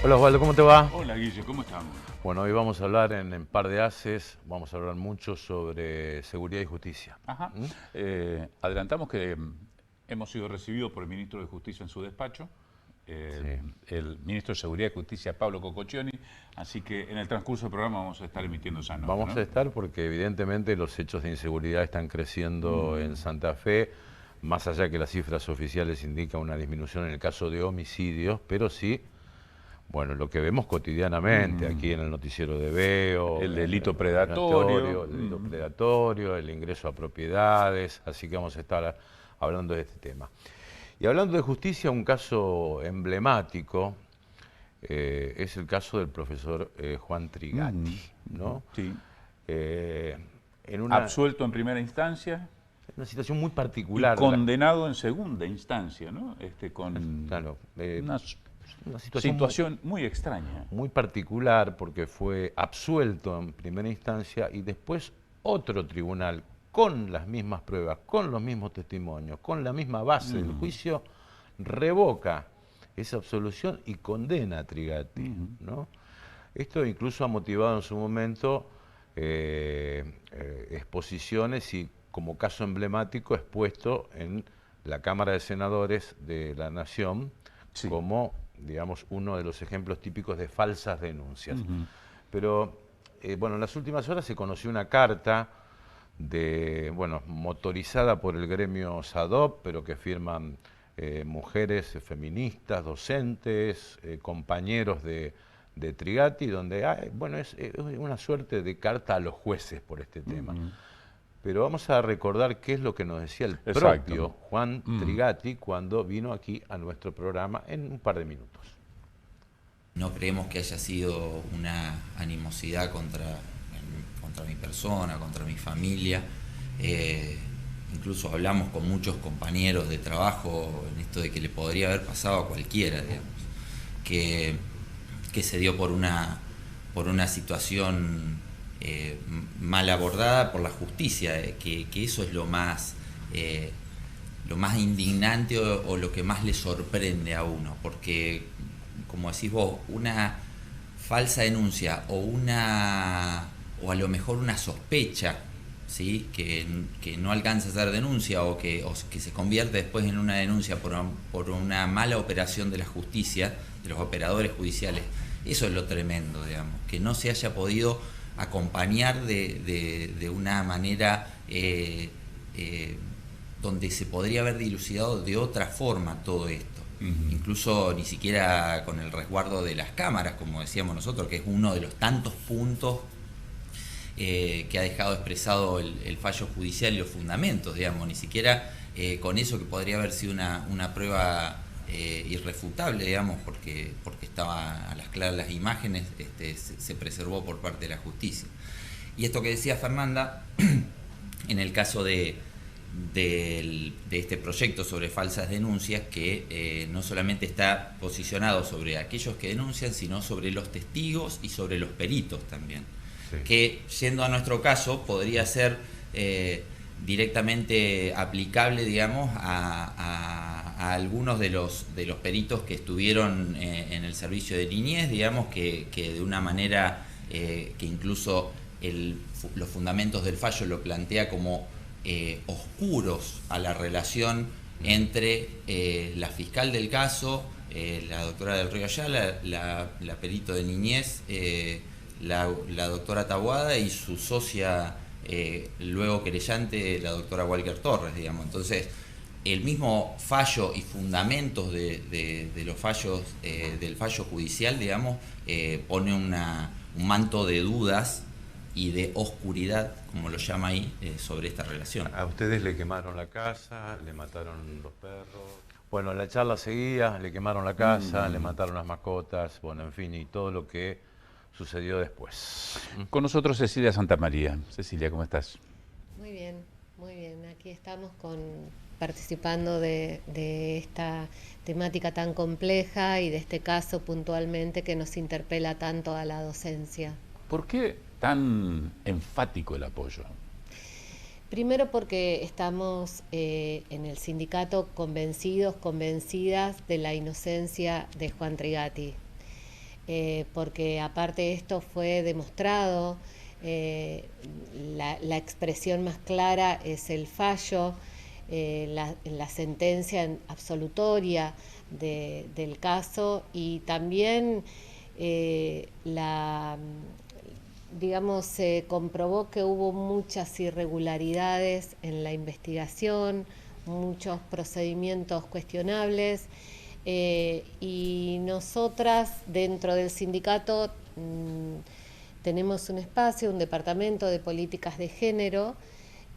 Hola Osvaldo, ¿cómo te va? Hola Guille, ¿cómo estamos? Bueno, hoy vamos a hablar en Par de Haces, vamos a hablar mucho sobre seguridad y justicia. Ajá. ¿Mm? Adelantamos que hemos sido recibidos por el ministro de Justicia en su despacho, Sí. el ministro de Seguridad y Justicia, Pablo Cococcioni, así que en el transcurso del programa vamos a estar emitiendo esa nota, Vamos a ¿no? estar porque evidentemente los hechos de inseguridad están creciendo en Santa Fe, más allá que las cifras oficiales indican una disminución en el caso de homicidios, pero sí, bueno, lo que vemos cotidianamente aquí en el noticiero de Veo, El en delito el predatorio. el delito predatorio, el ingreso a propiedades, así que vamos a estar hablando de este tema. Y hablando de justicia, un caso emblemático es el caso del profesor Juan Trigatti, ¿no? Sí. Eh, en Absuelto en primera instancia una situación muy y particular, condenado en segunda instancia, ¿no? Con claro, una una situación situación muy extraña. muy particular porque fue absuelto en primera instancia y después otro tribunal con las mismas pruebas, con los mismos testimonios, con la misma base del juicio, revoca esa absolución y condena a Trigatti, ¿no? Esto incluso ha motivado en su momento exposiciones y como caso emblemático expuesto en la Cámara de Senadores de la Nación Sí. como, digamos, uno de los ejemplos típicos de falsas denuncias. Pero, bueno, en las últimas horas se conoció una carta motorizada por el gremio SADOP, pero que firman mujeres feministas, docentes, compañeros de Trigatti, donde hay, es una suerte de carta a los jueces por este tema. Pero vamos a recordar qué es lo que nos decía el Exacto. propio Juan Trigatti cuando vino aquí a nuestro programa en un par de minutos. No creemos que haya sido una animosidad contra mi persona, contra mi familia. Incluso hablamos con muchos compañeros de trabajo en esto de que le podría haber pasado a cualquiera, digamos, que se dio por una situación mal abordada por la justicia, que eso es lo más indignante o lo que más le sorprende a uno, porque como decís vos, una falsa denuncia o a lo mejor una sospecha, ¿sí? que no alcanza a ser denuncia o que se convierte después en una denuncia por una mala operación de la justicia, de los operadores judiciales. Eso es lo tremendo, digamos, que no se haya podido acompañar de una manera donde se podría haber dilucidado de otra forma todo esto. Incluso ni siquiera con el resguardo de las cámaras, como decíamos nosotros, que es uno de los tantos puntos que ha dejado expresado el fallo judicial y los fundamentos, digamos, ni siquiera con eso que podría haber sido una prueba irrefutable, digamos, porque estaba a las claras las imágenes, se preservó por parte de la justicia. Y esto que decía Fernanda, en el caso de este proyecto sobre falsas denuncias, que no solamente está posicionado sobre aquellos que denuncian, sino sobre los testigos y sobre los peritos también. Sí. Que, yendo a nuestro caso, podría ser directamente aplicable, digamos, a algunos de los peritos que estuvieron en el servicio de niñez, digamos, que de una manera que incluso los fundamentos del fallo lo plantea como oscuros a la relación entre la fiscal del caso, la doctora del Río Ayala, la perito de niñez, la doctora Taboada y su socia, luego querellante, la doctora Walker Torres, digamos. Entonces, el mismo fallo y fundamentos de los fallos, del fallo judicial, digamos, pone un manto de dudas y de oscuridad, como lo llama ahí, sobre esta relación. A ustedes le quemaron la casa, le mataron los perros. Bueno, la charla seguía, le quemaron la casa, le mataron las mascotas, bueno, en fin, y todo lo que sucedió después. Con nosotros Cecilia Santamaría. Cecilia, ¿cómo estás? Muy bien, muy bien. Aquí estamos participando de esta temática tan compleja y de este caso puntualmente que nos interpela tanto a la docencia. ¿Por qué tan enfático el apoyo? Primero porque estamos en el sindicato convencidas de la inocencia de Juan Trigatti. porque aparte de esto fue demostrado, la expresión más clara es el fallo, la sentencia absolutoria del caso, y también digamos, se comprobó que hubo muchas irregularidades en la investigación, muchos procedimientos cuestionables, y nosotras dentro del sindicato tenemos un espacio, un departamento de políticas de género,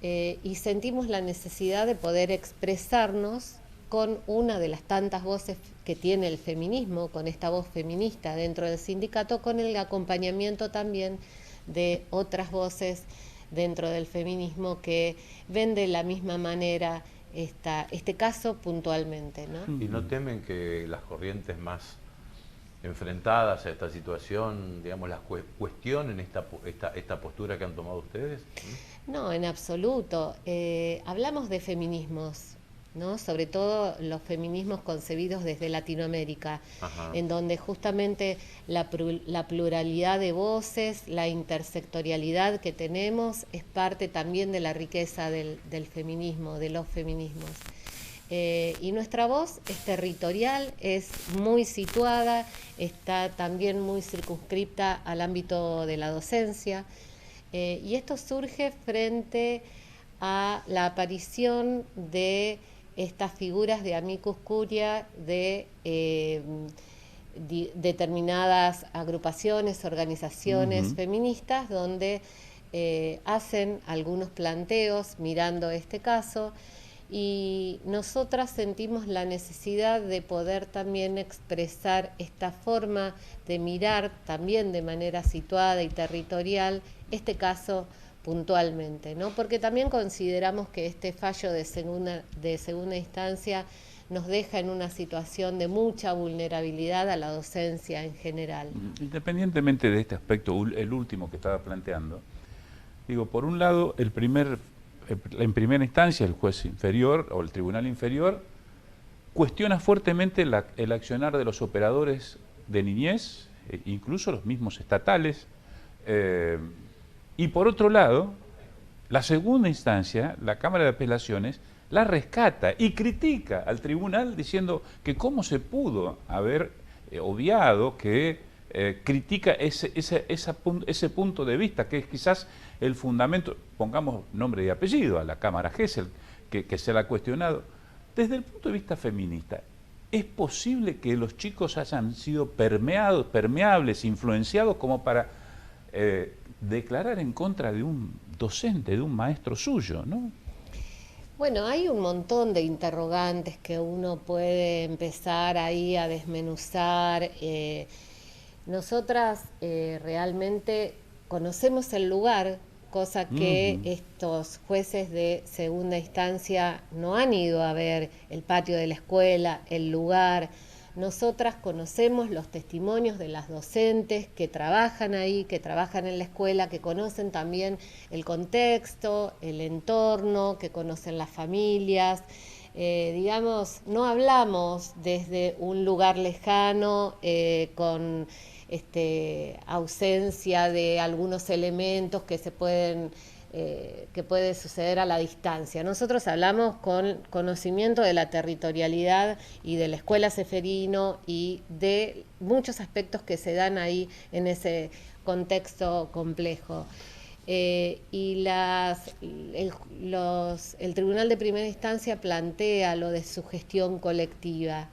y sentimos la necesidad de poder expresarnos con una de las tantas voces que tiene el feminismo, con esta voz feminista dentro del sindicato, con el acompañamiento también de otras voces dentro del feminismo que ven de la misma manera este caso puntualmente, ¿no? ¿Y no temen que las corrientes más enfrentadas a esta situación, digamos, las cuestionen esta postura que han tomado ustedes? No, en absoluto. Hablamos de feminismos, ¿no? Sobre todo los feminismos concebidos desde Latinoamérica, en donde justamente la pluralidad de voces, la intersectorialidad que tenemos es parte también de la riqueza del feminismo, de los feminismos. Y nuestra voz es territorial, es muy situada, está también muy circunscripta al ámbito de la docencia, y esto surge frente a la aparición de estas figuras de amicus curiae de determinadas agrupaciones, organizaciones feministas, donde hacen algunos planteos mirando este caso, y nosotras sentimos la necesidad de poder también expresar esta forma de mirar también de manera situada y territorial este caso puntualmente, ¿no? Porque también consideramos que este fallo de segunda instancia nos deja en una situación de mucha vulnerabilidad a la docencia en general. Independientemente de este aspecto, el último que estaba planteando, digo, por un lado, en primera instancia el juez inferior o el tribunal inferior cuestiona fuertemente el accionar de los operadores de niñez, incluso los mismos estatales, y por otro lado, la segunda instancia, la Cámara de Apelaciones, la rescata y critica al tribunal diciendo que cómo se pudo haber obviado, que critica ese punto de vista, que es quizás el fundamento, pongamos nombre y apellido a la Cámara Gesell, que se la ha cuestionado. Desde el punto de vista feminista, ¿es posible que los chicos hayan sido permeables, influenciados como para declarar en contra de un docente, de un maestro suyo, ¿no? Bueno, hay un montón de interrogantes que uno puede empezar ahí a desmenuzar. Nosotras realmente conocemos el lugar, cosa que estos jueces de segunda instancia no han ido a ver, el patio de la escuela, el lugar. Nosotras conocemos los testimonios de las docentes que trabajan ahí, que trabajan en la escuela, que conocen también el contexto, el entorno, que conocen las familias. Digamos, no hablamos desde un lugar lejano con ausencia de algunos elementos que se pueden que puede suceder a la distancia. Nosotros hablamos con conocimiento de la territorialidad y de la escuela Ceferino y de muchos aspectos que se dan ahí en ese contexto complejo. Y el Tribunal de Primera Instancia plantea lo de sugestión colectiva.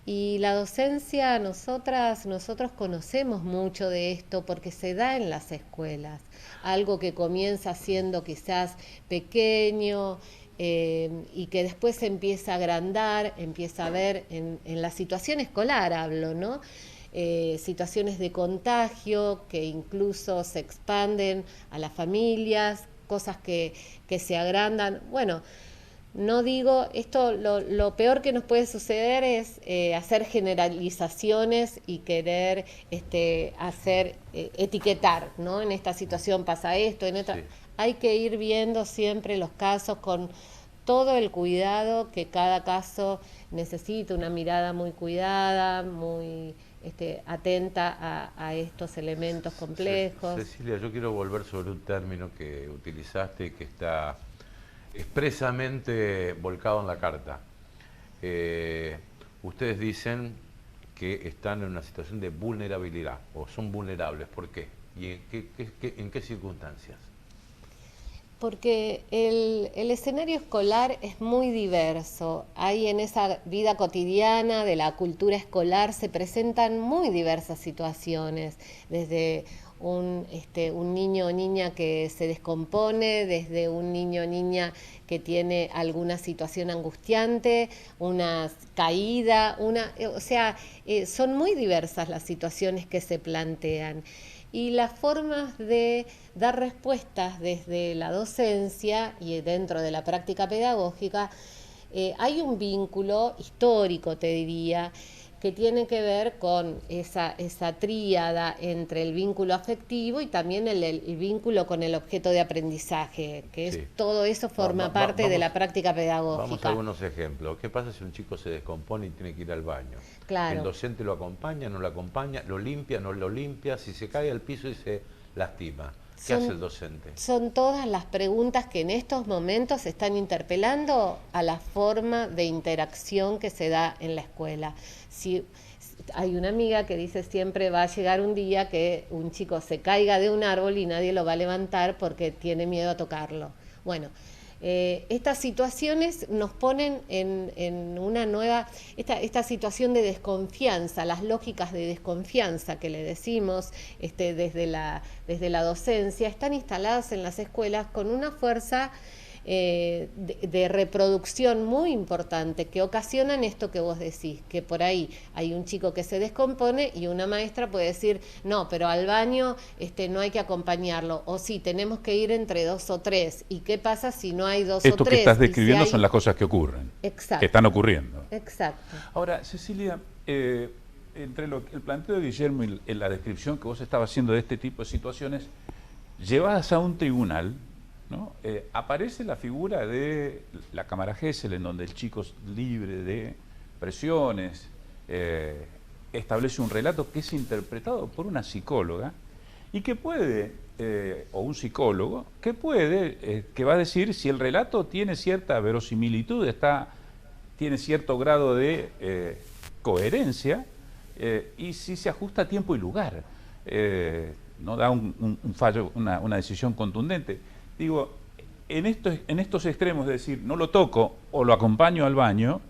Y la docencia, nosotros conocemos mucho de esto porque se da en las escuelas, algo que comienza siendo quizás pequeño y que después se empieza a agrandar, empieza a ver en la situación escolar, hablo, ¿no? Situaciones de contagio que incluso se expanden a las familias, cosas que se agrandan. Bueno, no digo, lo peor que nos puede suceder es hacer generalizaciones y querer etiquetar, ¿no? En esta situación pasa esto, en otra. Sí. Hay que ir viendo siempre los casos con todo el cuidado que cada caso necesita, una mirada muy cuidada, muy atenta a estos elementos complejos. Cecilia, yo quiero volver sobre un término que utilizaste y que está expresamente volcado en la carta. Ustedes dicen que están en una situación de vulnerabilidad o son vulnerables. ¿Por qué? ¿Y en qué circunstancias? Porque el escenario escolar es muy diverso. Hay en esa vida cotidiana de la cultura escolar se presentan muy diversas situaciones, desde un niño o niña que se descompone, desde un niño o niña que tiene alguna situación angustiante, una caída, son muy diversas las situaciones que se plantean. Y las formas de dar respuestas desde la docencia y dentro de la práctica pedagógica, hay un vínculo histórico, te diría, que tiene que ver con esa tríada entre el vínculo afectivo y también el vínculo con el objeto de aprendizaje, que es todo eso forma parte de la práctica pedagógica. Vamos a algunos ejemplos. ¿Qué pasa si un chico se descompone y tiene que ir al baño? Claro. ¿El docente lo acompaña, no lo acompaña, lo limpia, no lo limpia? Si se cae al piso y se lastima, ¿qué hace el docente? Son todas las preguntas que en estos momentos están interpelando a la forma de interacción que se da en la escuela. Si hay una amiga que dice siempre va a llegar un día que un chico se caiga de un árbol y nadie lo va a levantar porque tiene miedo a tocarlo. Bueno, estas situaciones nos ponen en una nueva, esta situación de desconfianza, las lógicas de desconfianza que le decimos desde la docencia, están instaladas en las escuelas con una fuerza de reproducción muy importante que ocasionan esto que vos decís, que por ahí hay un chico que se descompone y una maestra puede decir, no, pero al baño no hay que acompañarlo, o sí, tenemos que ir entre 2 o 3, ¿y qué pasa si no hay 2 o 3? Esto que estás describiendo si son las cosas que ocurren, exacto, que están ocurriendo. Exacto. Ahora, Cecilia, entre el planteo de Guillermo y la descripción que vos estabas haciendo de este tipo de situaciones, llevadas a un tribunal, ¿no? Aparece la figura de la cámara Gesell, en donde el chico es libre de presiones, establece un relato que es interpretado por una psicóloga y que puede, o un psicólogo, que va a decir si el relato tiene cierta verosimilitud, tiene cierto grado de coherencia y si se ajusta a tiempo y lugar, no da un fallo, una decisión contundente. Digo, en estos extremos, de decir, no lo toco o lo acompaño al baño,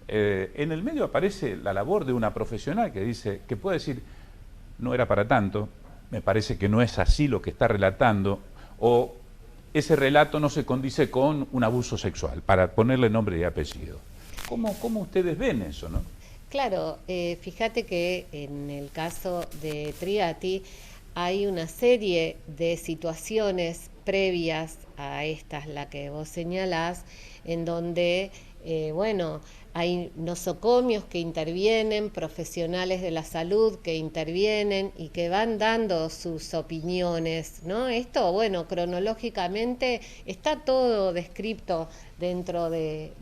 en el medio aparece la labor de una profesional que puede decir, no era para tanto, me parece que no es así lo que está relatando, o ese relato no se condice con un abuso sexual, para ponerle nombre y apellido. ¿Cómo ustedes ven eso, no? Claro, fíjate que en el caso de Triati hay una serie de situaciones previas a estas, la que vos señalás, en donde, hay nosocomios que intervienen, profesionales de la salud que intervienen y que van dando sus opiniones, ¿no? Esto, cronológicamente está todo descrito dentro de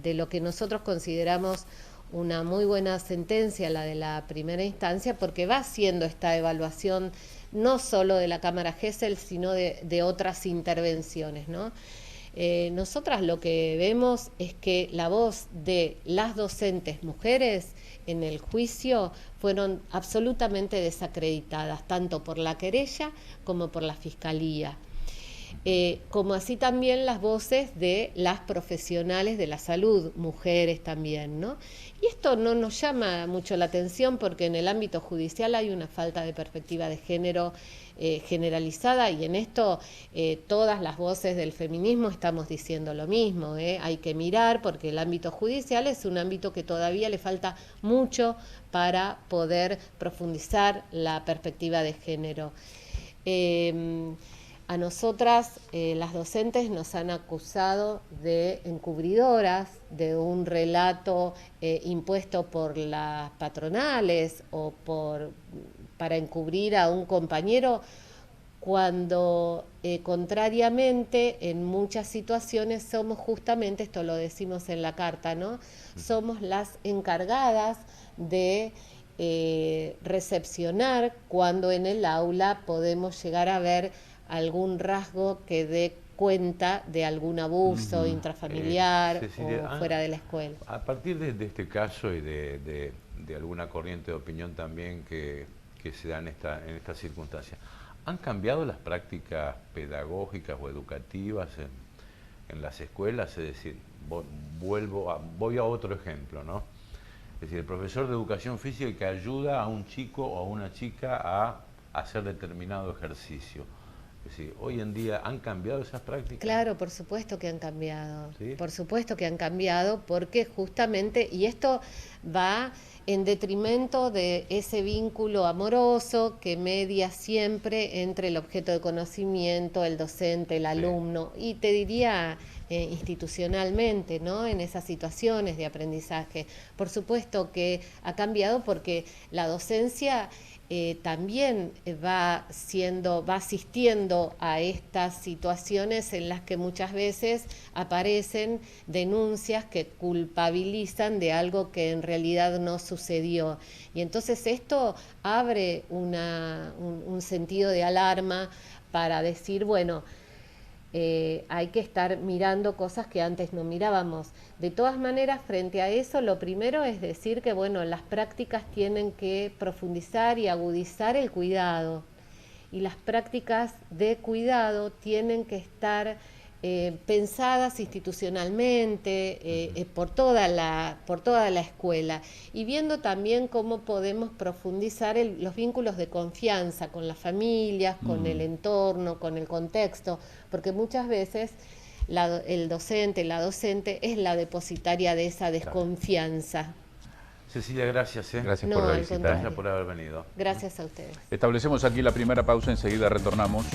lo que nosotros consideramos una muy buena sentencia, la de la primera instancia, porque va haciendo esta evaluación no solo de la cámara Gesell, sino de otras intervenciones, ¿no? Nosotras lo que vemos es que la voz de las docentes mujeres en el juicio fueron absolutamente desacreditadas, tanto por la querella como por la fiscalía. Como así también las voces de las profesionales de la salud, mujeres también, ¿no? Y esto no nos llama mucho la atención porque en el ámbito judicial hay una falta de perspectiva de género generalizada y en esto todas las voces del feminismo estamos diciendo lo mismo, hay que mirar porque el ámbito judicial es un ámbito que todavía le falta mucho para poder profundizar la perspectiva de género. A nosotras, las docentes, nos han acusado de encubridoras, de un relato impuesto por las patronales o para encubrir a un compañero, cuando contrariamente en muchas situaciones somos justamente, esto lo decimos en la carta, ¿no? Somos las encargadas de recepcionar cuando en el aula podemos llegar a ver algún rasgo que dé cuenta de algún abuso intrafamiliar Cecilia, o fuera de la escuela. A partir de este caso y de alguna corriente de opinión también que se da en esta circunstancia, ¿han cambiado las prácticas pedagógicas o educativas en las escuelas? Es decir, voy a otro ejemplo, ¿no? Es decir, el profesor de educación física que ayuda a un chico o a una chica a hacer determinado ejercicio. Es decir, hoy en día, ¿han cambiado esas prácticas? Claro, por supuesto que han cambiado. ¿Sí? Por supuesto que han cambiado porque justamente, y esto va en detrimento de ese vínculo amoroso que media siempre entre el objeto de conocimiento, el docente, el alumno, y te diría institucionalmente, ¿no? En esas situaciones de aprendizaje. Por supuesto que ha cambiado porque la docencia también va asistiendo a estas situaciones en las que muchas veces aparecen denuncias que culpabilizan de algo que en realidad no sucedió. Y entonces esto abre un sentido de alarma para decir, bueno, hay que estar mirando cosas que antes no mirábamos. De todas maneras, frente a eso, lo primero es decir que, bueno, las prácticas tienen que profundizar y agudizar el cuidado. Y las prácticas de cuidado tienen que estar pensadas institucionalmente por toda la escuela, y viendo también cómo podemos profundizar los vínculos de confianza con las familias, con el entorno, con el contexto, porque muchas veces el docente, la docente es la depositaria de esa desconfianza. Cecilia, gracias. Gracias No, por la al visita. contrario. Gracias por haber venido. Gracias a ustedes. Establecemos aquí la primera pausa, enseguida retornamos.